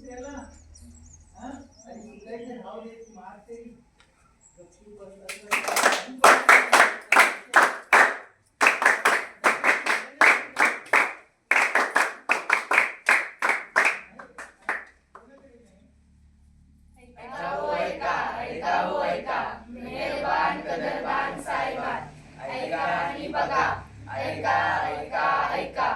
मेहरबान कदरबान साहेबान, ऐका आणि बघा. ऐका ऐका ऐका,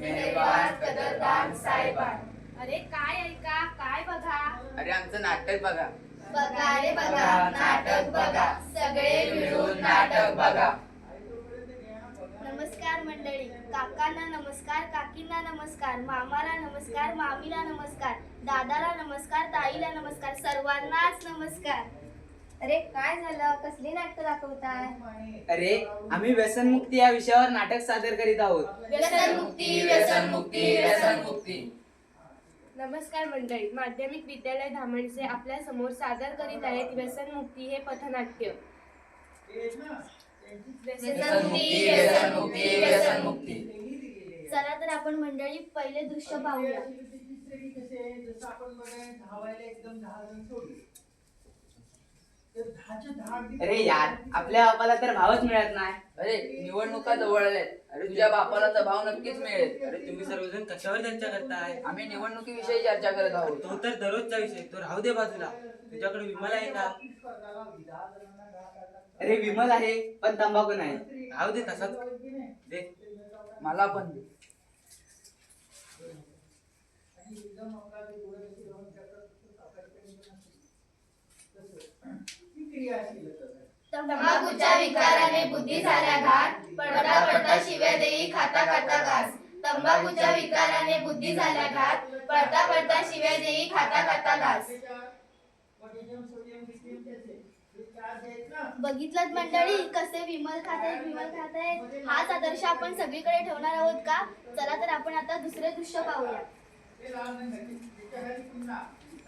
मेहरबान कदरबान साहेबान. अरे काय ऐका काय बघा. अरे आमचं नाटक बघा. बघा रे बघा, नाटक बघा, सगळे मिळून नाटक बघा. नमस्कार मंडळी. काकांना नमस्कार, काकींना नमस्कार, मामाला नमस्कार, मामीला नमस्कार, दादाला नमस्कार, ताईला नमस्कार, सर्वांनाच नमस्कार. अरे काय झालं, कसली नाटक दाखवताय? अरे आम्ही व्यसनमुक्ती या विषयावर नाटक सादर करीत आहोत. व्यसनमुक्ती व्यसनमुक्ती व्यसनमुक्ती. नमस्कार मंडळी. माध्यमिक विद्यालय धामणसे आपल्या समोर सादर करीत आहेत व्यसनमुक्ती हे पथनाट्य. व्यसनमुक्ती व्यसनमुक्ती व्यसनमुक्ती. चला तर आपण मंडळी पहिले दृश्य पाहूया. अरे यार, आपल्या बापाला तर भावच मिळत नाही. अरे निवडणुका जवळ आल्यात. अरे तुझ्या बापाला तर भाव नक्कीच मिळेल. अरे तुम्ही सर्वजण कशावर चर्चा करताय? आम्ही निवडणुकीविषयी चर्चा करत आहोत. तो तर दररोजचा विषय, तो राहू दे बाजूला. तुझ्याकडे विमल आहे का? अरे विमल आहे पण तंबाखू नाही. राहू दे तसाच दे. मला पण दे. तंबाखूच्या विकाराने बुद्धी झाल्या घात, पडता पडता शिव्या देई खाता खाता घास. तंबाखूच्या विकाराने बुद्धी झाल्या घात, पडता पडता शिव्या देई खाता खाता घास. बघितलं मंडळी कसे विमल खात आहेत. हाच आदर्श आपण सगळीकडे ठेवणार आहोत का? चला तर आपण आता दुसरे दृश्य पाहूया.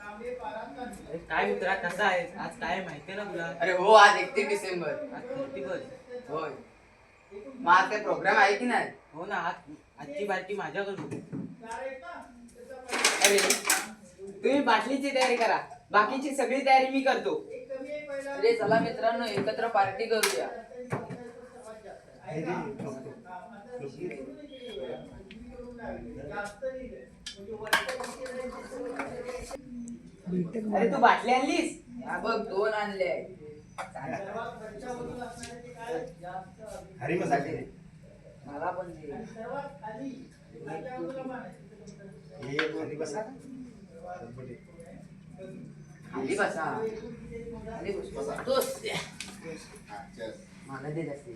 अरे काय मित्रा, कसा आहेस? आज काय माहितीये ना तुला? अरे हो, आज 31 डिसेंबर. आज 31. होय. मग आज काही प्रोग्राम आहे की नाही? हो ना, आजची पार्टी माझ्याकडून. अरे तुम्ही बाटलीची तयारी करा, बाकीची सगळी तयारी मी करतो. अरे चला मित्रांनो, एकत्र पार्टी करूया. अरे तू बाटली आणलीस? हा बघ, 2 आणले. मला पण दे. खाली बसा. खाली बस. तोच द्या. मला दे जास्त.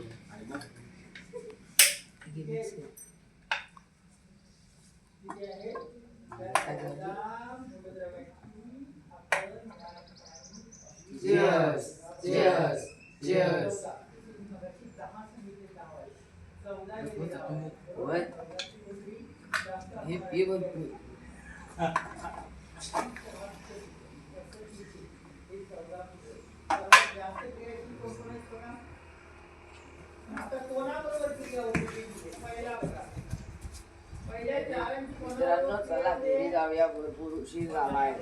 Cheers, cheers, cheers. What? हे पी भरपूर. मित्रांनो चला घरी जाऊया, भरपूर उशीर झालाय.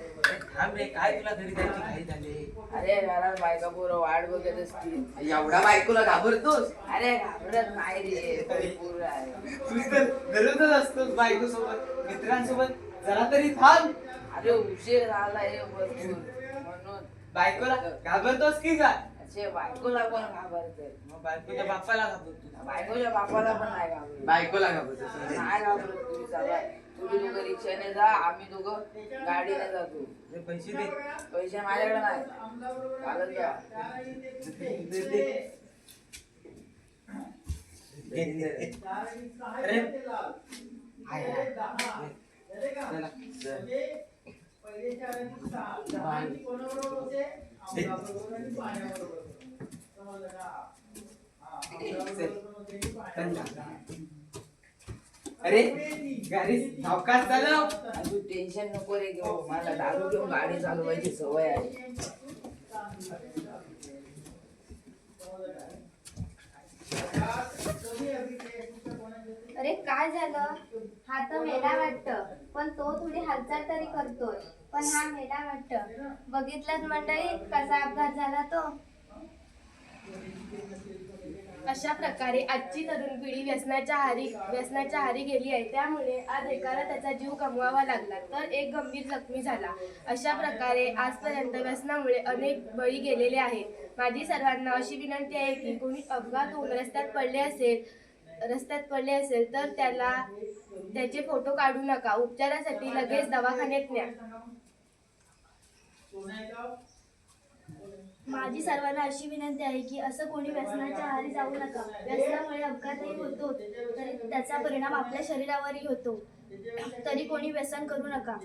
थांब रे, काय तुला घरी जायची घाई झाली? अरे घरात बायका पोरं वाट बघत असतील. एवढा बायकोला घाबरतोस? अरे घाबरत नाही रे, भरपूर आहे. तू तर दररोजच असतोस बायको सोबत, मित्रांसोबत. जरा तरी थांब. अरे उशीर झालाय भरपूर, म्हणून. बायकोला घाबरतोस की काय? असे बायकोला पण घाबरत. मग बायकोच्या बापाला घाबरतो. बायकोच्या बापाला पण नाही घाबरत. बायकोला घाबरतोस? नाही घाबरत. तुम्ही चला, तुम्ही दोघं रिक्षाने जा, आम्ही दोघं गाडीने जातो. अरे पैसे दे. पैसे माझ्याकडे नाही. चालत जा. अरे अरे गाडी सावकाश चालव. तू टेन्शन नको रे घेऊ. मला दारू घेऊन गाडी चालवायची सवय आहे. अरे काय झालं? हा तर मेला वाटतं, पण तो थोडी हालचाल तरी करतोय. पण हा मेला वाटतं. बघितलं मंडळी कसा अपघात झाला तो. अशा प्रकारे आजची तरुण पिढी व्यसनाच्या आहारी गेली आहे. त्यामुळे आज एकाला त्याचा जीव गमवावा लागला तर एक गंभीर जखमी झाला. अशा प्रकारे आजपर्यंत व्यसनामुळे अनेक बळी गेलेले आहेत. माझी सर्वांना अशी विनंती आहे की कोणी अपघात होऊन रस्त्यात पडले असेल तर त्याचे फोटो काढू नका. उपचारासाठी लगेच दवाखान्यात न्या. माझी सर्वांना अशी विनंती आहे की असं कोणी व्यसनाच्या आहारी जाऊ नका. व्यसनामुळे अपघातही होतो, तरी त्याचा परिणाम आपल्या शरीरावरही होतो. तरी कोणी व्यसन करू नका.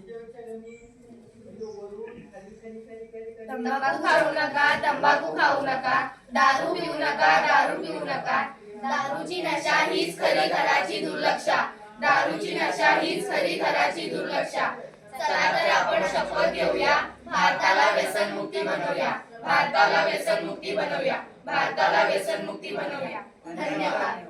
तंबाखू खाऊ नका, तंबाखू खाऊ नका. दारू पिऊ नका, दारू पिऊ नका. दारूची नशा हीच खरी घराची दुर्लक्षा. दारूची नशा हीच खरी घराची दुर्लक्षा. चला तर आपण शपथ घेऊया, भारताला व्यसनमुक्ती बनवूया. भारताला व्यसनमुक्ती बनवूया. भारताला व्यसनमुक्ती बनवूया. धन्यवाद.